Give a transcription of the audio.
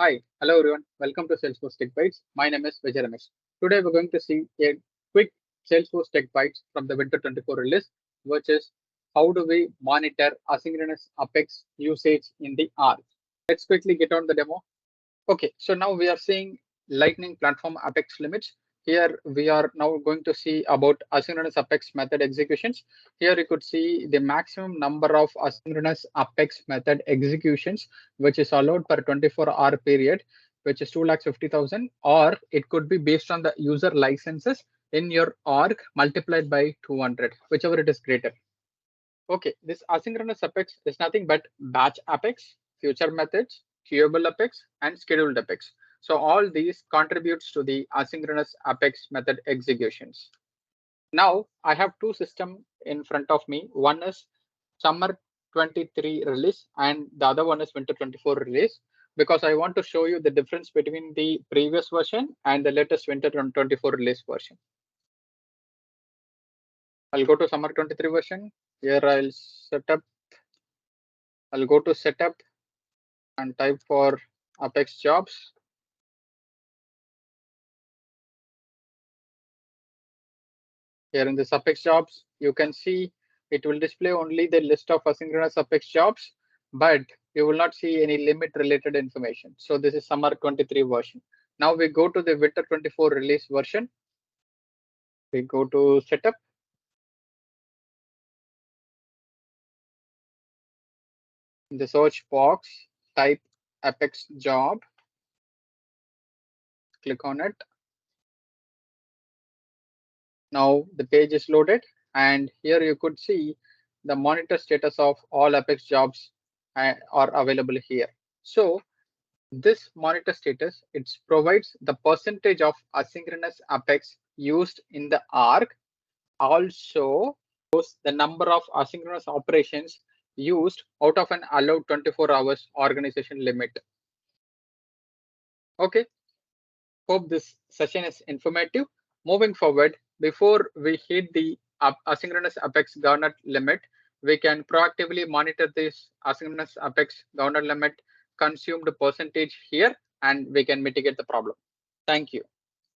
Hi, hello everyone. Welcome to Salesforce Tech Bytes. My name is Vijay Ramesh. Today we're going to see a quick Salesforce Tech Bytes from the Winter'24 release, which is how do we monitor asynchronous Apex usage in the R. Let's quickly get on the demo. Okay, so now we are seeing Lightning Platform Apex limits. Here we are now going to see about asynchronous Apex method executions. Here you could see the maximum number of asynchronous Apex method executions, which is allowed per 24-hour period, which is 250,000, or it could be based on the user licenses in your org multiplied by 200, whichever it is greater. Okay, this asynchronous Apex is nothing but batch Apex, future methods, queuable Apex, and scheduled Apex. So all these contributes to the asynchronous Apex method executions. Now I have two systems in front of me. One is summer 23 release and the other one is winter 24 release, because I want to show you the difference between the previous version and the latest winter 24 release version. I'll go to summer 23 version. Here I'll go to setup and type for Apex jobs. Here in this Apex jobs, you can see it will display only the list of asynchronous Apex jobs, but you will not see any limit related information. So this is summer 23 version. Now we go to the winter 24 release version. We go to setup. In the search box, type Apex job. Click on it. Now the page is loaded, and here you could see the monitor status of all Apex jobs are available here. So this monitor status, it provides the percentage of asynchronous Apex used in the arc, also shows the number of asynchronous operations used out of an allowed 24 hours organization limit. Okay, hope this session is informative. Moving forward, before we hit the asynchronous Apex governor limit, we can proactively monitor this asynchronous Apex governor limit consumed percentage here, and we can mitigate the problem. Thank you.